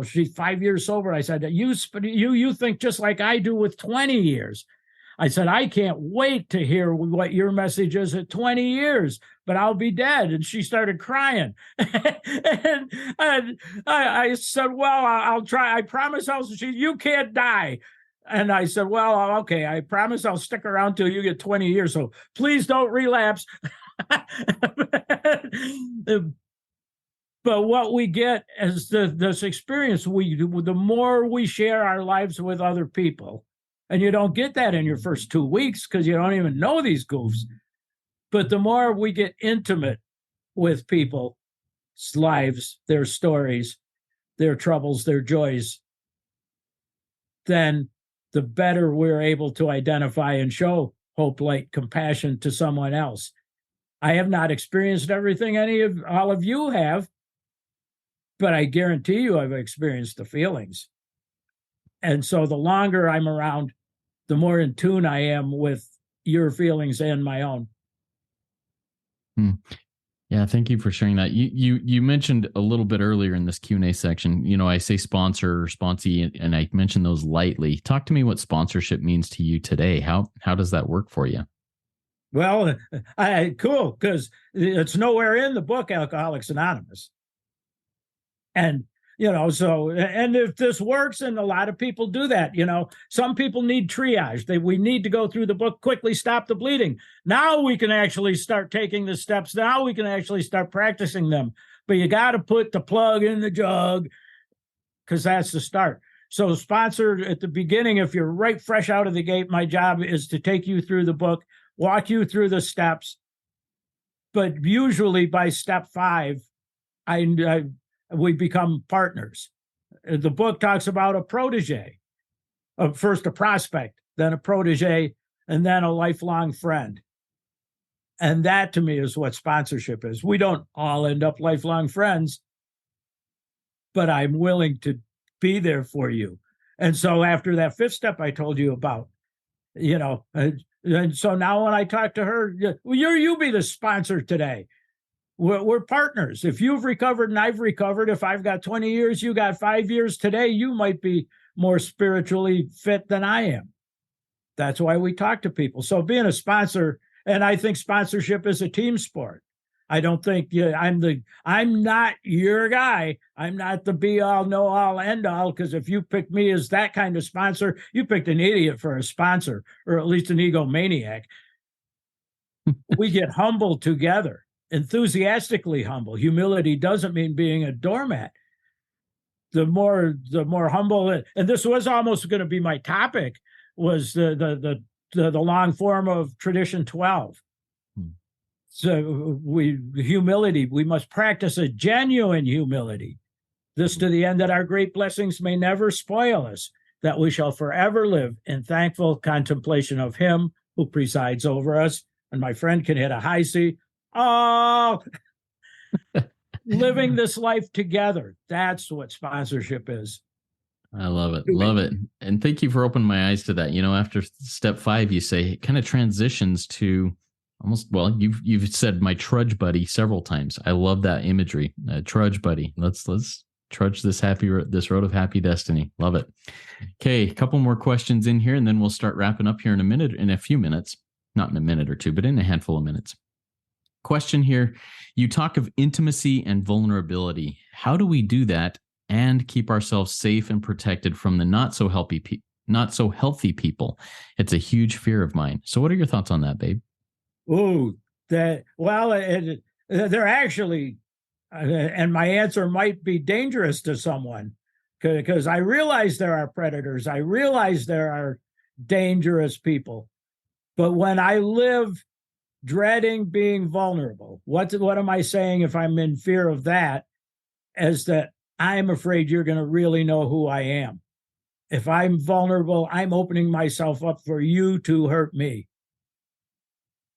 she's 5 years sober. I said, you think just like I do with 20 years. I said, I can't wait to hear what your message is at 20 years, but I'll be dead. And she started crying. and I said, well, I'll try. I promise you can't die. And I said, well, okay, I promise I'll stick around till you get 20 years. So please don't relapse. But what we get is this experience. The more we share our lives with other people, and you don't get that in your first 2 weeks because you don't even know these goofs. But the more we get intimate with people's lives, their stories, their troubles, their joys, then the better we're able to identify and show hope, light, compassion to someone else. I have not experienced everything all of you have, but I guarantee you I've experienced the feelings. And so the longer I'm around, the more in tune I am with your feelings and my own. Yeah, thank you for sharing that. You mentioned a little bit earlier in this Q&A section, I say sponsor or sponsee, and I mentioned those lightly. Talk to me what sponsorship means to you today. How does that work for you? Well, cool, because it's nowhere in the book Alcoholics Anonymous. And and if this works, and a lot of people do that, some people need triage. We need to go through the book quickly, stop the bleeding. Now we can actually start taking the steps. Now we can actually start practicing them. But you got to put the plug in the jug, because that's the start. So sponsor at the beginning, if you're right fresh out of the gate, my job is to take you through the book, walk you through the steps. But usually by step 5, we become partners. The book talks about a protege, first a prospect, then a protege, and then a lifelong friend. And that to me is what sponsorship is. We don't all end up lifelong friends, but I'm willing to be there for you. And so after that 5th step I told you about, and so now when I talk to her, you be the sponsor today. We're partners. If you've recovered and I've recovered, if I've got 20 years, you got 5 years today, you might be more spiritually fit than I am. That's why we talk to people. So being a sponsor, and I think sponsorship is a team sport. I don't think I'm not your guy. I'm not the be all, know all, end all, because if you pick me as that kind of sponsor, you picked an idiot for a sponsor, or at least an egomaniac. We get humble together. Enthusiastically humble. Humility doesn't mean being a doormat. The more humble, and this was almost going to be my topic, was the long form of tradition 12. So humility, we must practice a genuine humility. This to the end that our great blessings may never spoil us, that we shall forever live in thankful contemplation of him who presides over us. And my friend can hit a high C. Oh, living this life together. That's what sponsorship is. I love it. Love it. And thank you for opening my eyes to that. After step 5, you say it kind of transitions to almost, well, you've said my trudge buddy several times. I love that imagery. Trudge buddy. Let's trudge this road of happy destiny. Love it. Okay. A couple more questions in here, and then we'll start wrapping up here in a few minutes, not in a minute or two, but in a handful of minutes. Question here. You talk of intimacy and vulnerability. How do we do that and keep ourselves safe and protected from the not so healthy people? It's a huge fear of mine. So what are your thoughts on that, babe? Ooh, they're actually, and my answer might be dangerous to someone, because I realize there are predators. I realize there are dangerous people. But when I live dreading being vulnerable, what am I saying if I'm in fear of that? As that I'm afraid you're going to really know who I am. If I'm vulnerable, I'm opening myself up for you to hurt me.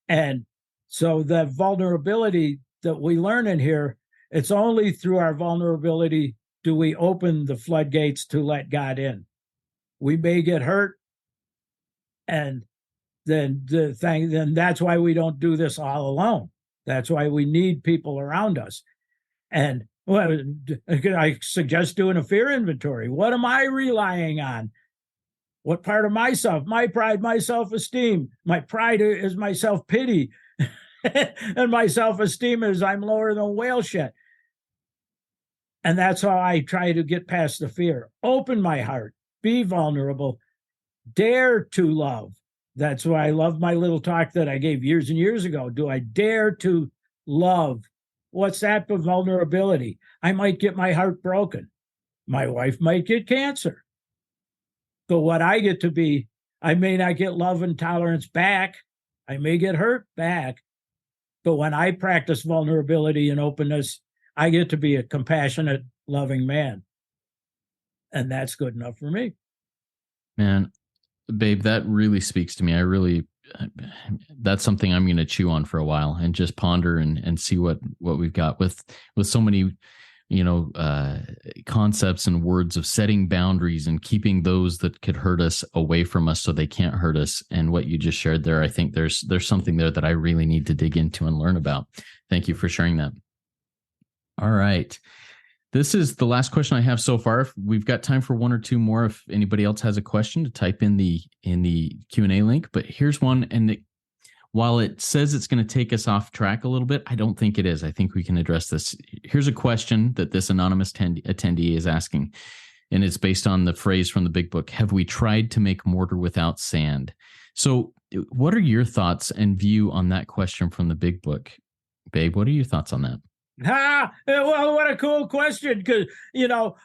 And so the vulnerability that we learn in here, it's only through our vulnerability do we open the floodgates to let God in. We may get hurt, and then that's why we don't do this all alone. That's why we need people around us. And well, I suggest doing a fear inventory. What am I relying on? What part of myself? My pride, my self-esteem. My pride is my self-pity. And my self-esteem is I'm lower than whale shit. And that's how I try to get past the fear. Open my heart. Be vulnerable. Dare to love. That's why I love my little talk that I gave years and years ago. Do I dare to love? What's that but vulnerability? I might get my heart broken. My wife might get cancer. But what I get to be, I may not get love and tolerance back. I may get hurt back. But when I practice vulnerability and openness, I get to be a compassionate, loving man. And that's good enough for me. Man, babe, that really speaks to me. That's something I'm going to chew on for a while and just ponder and see what we've got with so many, concepts and words of setting boundaries and keeping those that could hurt us away from us so they can't hurt us. And what you just shared there, I think there's something there that I really need to dig into and learn about. Thank you for sharing that. All right. This is the last question I have so far. We've got time for one or two more. If anybody else has a question, to type in the Q&A link. But here's one, and while it says it's going to take us off track a little bit, I don't think it is. I think we can address this. Here's a question that this anonymous attendee is asking, and it's based on the phrase from the Big Book: "Have we tried to make mortar without sand?" So, what are your thoughts and view on that question from the Big Book, babe? What are your thoughts on that? Well, what a cool question. Because,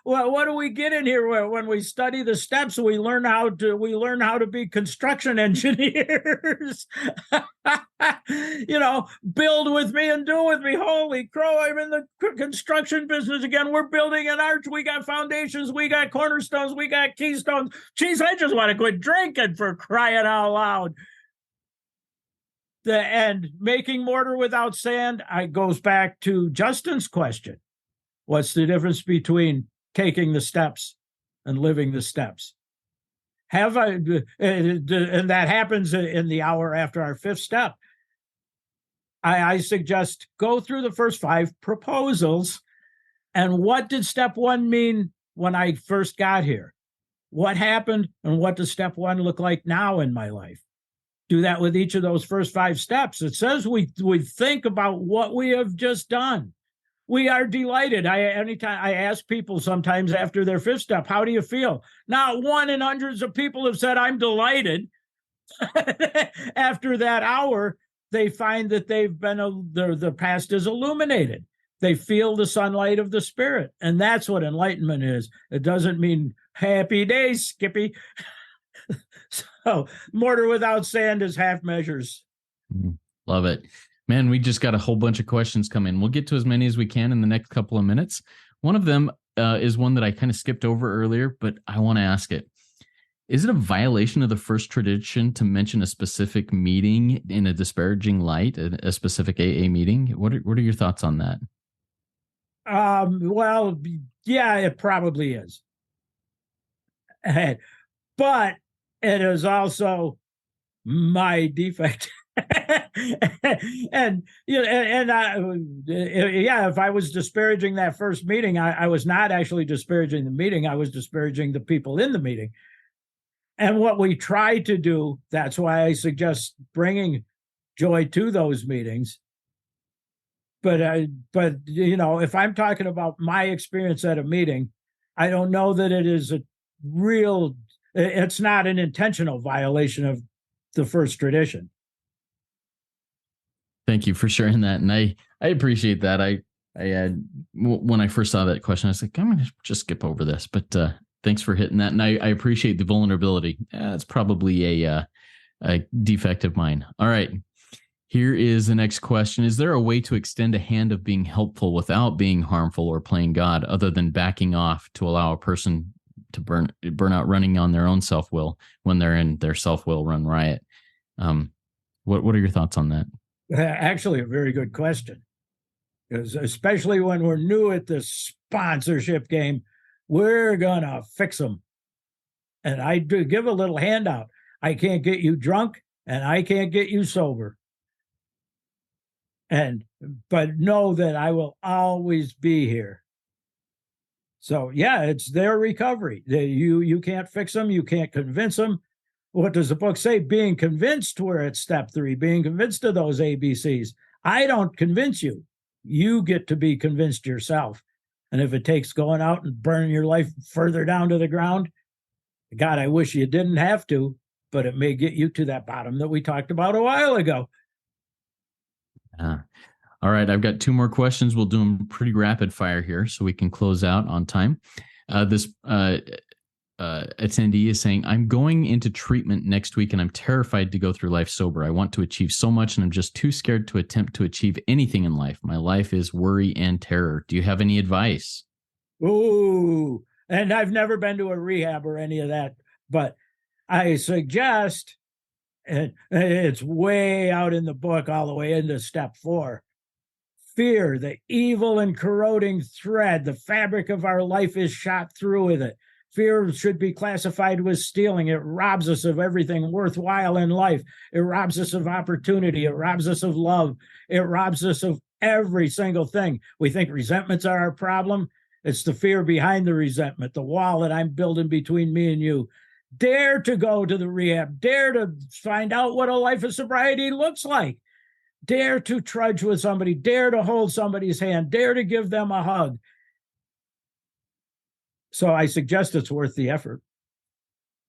what do we get in here when we study the steps? We learn how to be construction engineers. Build with me and do with me. Holy crow, I'm in the construction business again. We're building an arch. We got foundations. We got cornerstones. We got keystones. Geez, I just want to quit drinking, for crying out loud. And making mortar without sand, goes back to Justin's question. What's the difference between taking the steps and living the steps? And that happens in the hour after our fifth step. I suggest go through the first 5 proposals. And what did step 1 mean when I first got here? What happened, and what does step 1 look like now in my life? Do that with each of those first 5 steps. It says we think about what we have just done. We are delighted. Anytime I ask people sometimes after their 5th step, how do you feel? Not one in hundreds of people have said, I'm delighted. After that hour, they find that the past is illuminated. They feel the sunlight of the Spirit. And that's what enlightenment is. It doesn't mean happy days, Skippy. So mortar without sand is half measures. Love it. Man, we just got a whole bunch of questions come in. We'll get to as many as we can in the next couple of minutes. One of them is one that I kind of skipped over earlier, but I want to ask it. Is it a violation of the first tradition to mention a specific meeting in a disparaging light, a specific AA meeting? What are your thoughts on that? Well, yeah, it probably is. But it is also my defect. And if I was disparaging that first meeting, I was not actually disparaging the meeting. I was disparaging the people in the meeting. And what we try to do, that's why I suggest bringing joy to those meetings. But if I'm talking about my experience at a meeting, I don't know that it is it's not an intentional violation of the first tradition. Thank you for sharing that. And I appreciate that. I had, when I first saw that question, I was like, I'm going to just skip over this, but thanks for hitting that. And I appreciate the vulnerability. It's probably a defect of mine. All right. Here is the next question. Is there a way to extend a hand of being helpful without being harmful or playing God, other than backing off to allow a person to burn out running on their own self-will when they're in their self-will run riot? What are your thoughts on that? Actually, a very good question. Because especially when we're new at this sponsorship game, we're going to fix them. And I do give a little handout. I can't get you drunk, and I can't get you sober. But know that I will always be here. So, yeah, it's their recovery. You can't fix them. You can't convince them. What does the book say? Being convinced, we're at step 3, being convinced of those ABCs. I don't convince you. You get to be convinced yourself. And if it takes going out and burning your life further down to the ground, God, I wish you didn't have to, but it may get you to that bottom that we talked about a while ago. All right, I've got 2 more questions. We'll do them pretty rapid fire here so we can close out on time. This attendee is saying, I'm going into treatment next week and I'm terrified to go through life sober. I want to achieve so much and I'm just too scared to attempt to achieve anything in life. My life is worry and terror. Do you have any advice? Ooh, And I've never been to a rehab or any of that, but I suggest, and it's way out in the book, all the way into step 4. Fear, the evil and corroding thread, the fabric of our life is shot through with it. Fear should be classified with stealing. It robs us of everything worthwhile in life. It robs us of opportunity. It robs us of love. It robs us of every single thing. We think resentments are our problem. It's the fear behind the resentment, the wall that I'm building between me and you. Dare to go to the rehab. Dare to find out what a life of sobriety looks like. Dare to trudge with somebody. Dare to hold somebody's hand. Dare to give them a hug. So I suggest it's worth the effort.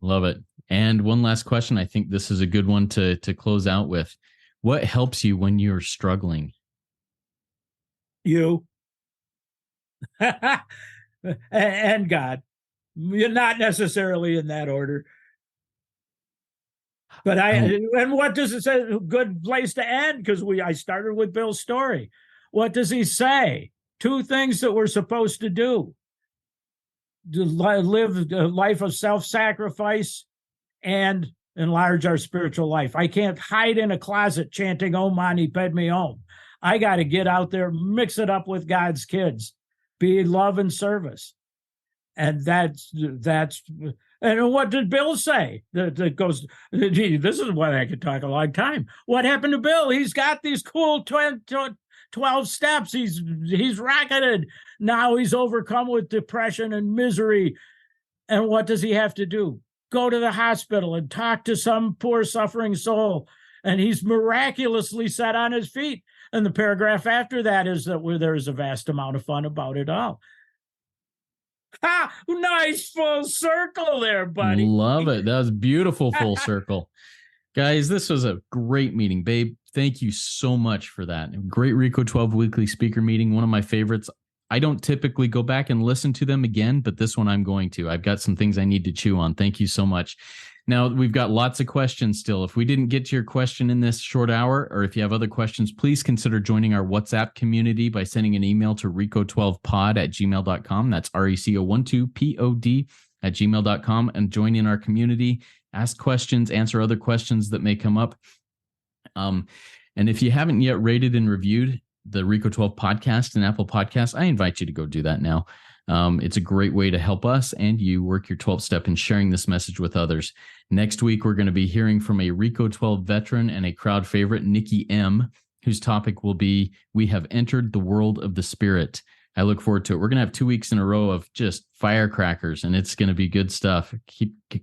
Love it. And one last question. I think this is a good one to close out with. What helps you when you're struggling? You. And God. You're not necessarily in that order. But and what does it say? Good place to end, because I started with Bill's story. What does he say? 2 things that we're supposed to do: to live a life of self-sacrifice and enlarge our spiritual life. I can't hide in a closet chanting Om Mani Padme Om. I got to get out there, mix it up with God's kids, be love and service. And that's and what did Bill say? That goes, gee, this is what I could talk a long time. What happened to Bill? He's got these cool 12 steps. He's rocketed. Now he's overcome with depression and misery. And what does he have to do? Go to the hospital and talk to some poor suffering soul. And he's miraculously set on his feet. And the paragraph after that is that there's a vast amount of fun about it all. Ha! Nice full circle there, buddy. Love it. That was beautiful full circle. Guys, this was a great meeting. Babe, thank you so much for that. Great RECO12 weekly speaker meeting. One of my favorites. I don't typically go back and listen to them again, but this one I'm going to. I've got some things I need to chew on. Thank you so much. Now, we've got lots of questions still. If we didn't get to your question in this short hour, or if you have other questions, please consider joining our WhatsApp community by sending an email to RECO12pod@gmail.com. That's RECO12pod@gmail.com, and join in our community. Ask questions, answer other questions that may come up. And if you haven't yet rated and reviewed the RECO12 podcast and Apple Podcasts, I invite you to go do that now. It's a great way to help us and you work your 12 step in sharing this message with others. Next week, we're going to be hearing from a RECO12 veteran and a crowd favorite, Nikki M., whose topic will be, We Have Entered the World of the Spirit. I look forward to it. We're going to have 2 weeks in a row of just firecrackers, and it's going to be good stuff.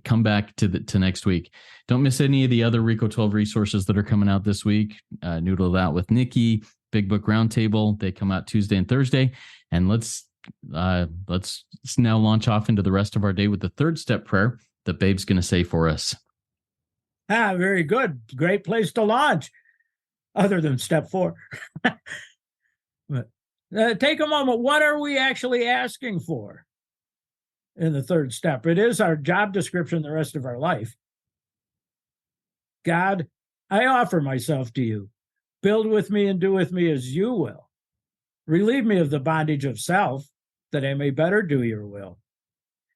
Come back to next week. Don't miss any of the other RECO12 resources that are coming out this week. Noodle It Out with Nikki, Big Book Roundtable. They come out Tuesday and Thursday. And let's now launch off into the rest of our day with the 3rd step prayer that Babe's going to say for us. Very good. Great place to launch, other than step 4. But take a moment. What are we actually asking for in the 3rd step? It is our job description the rest of our life. God, I offer myself to you. Build with me and do with me as you will. Relieve me of the bondage of self, that I may better do your will.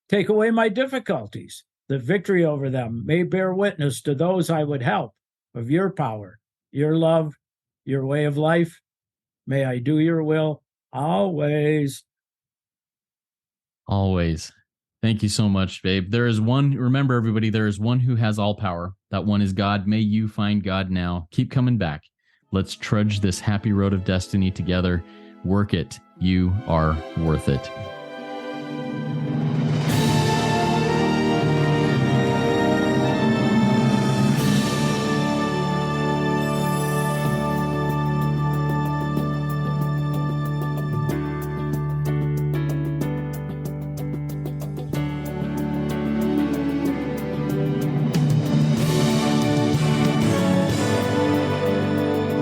Take away my difficulties, that victory over them may bear witness to those I would help of your power, your love, your way of life. May I do your will always. Always. Thank you so much, babe. There is one, remember everybody, there is one who has all power. That one is God. May you find God now. Keep coming back. Let's trudge this happy road of destiny together. Work it. You are worth it.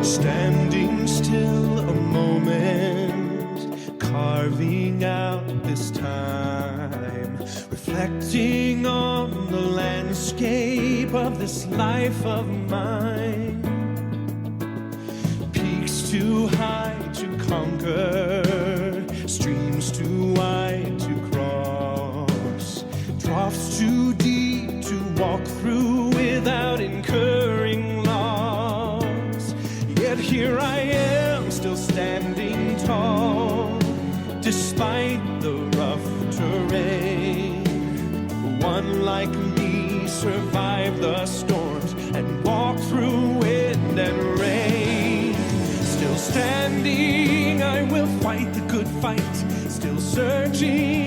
Standing still a moment, carving out this time, reflecting on the landscape of this life of mine. Peaks too high to conquer, streams too wide to cross. walk through without incurring loss. Yet here I am, still standing tall, despite the rough terrain. One like me survived the storms and walked through wind and rain. Still standing, I will fight the good fight, still searching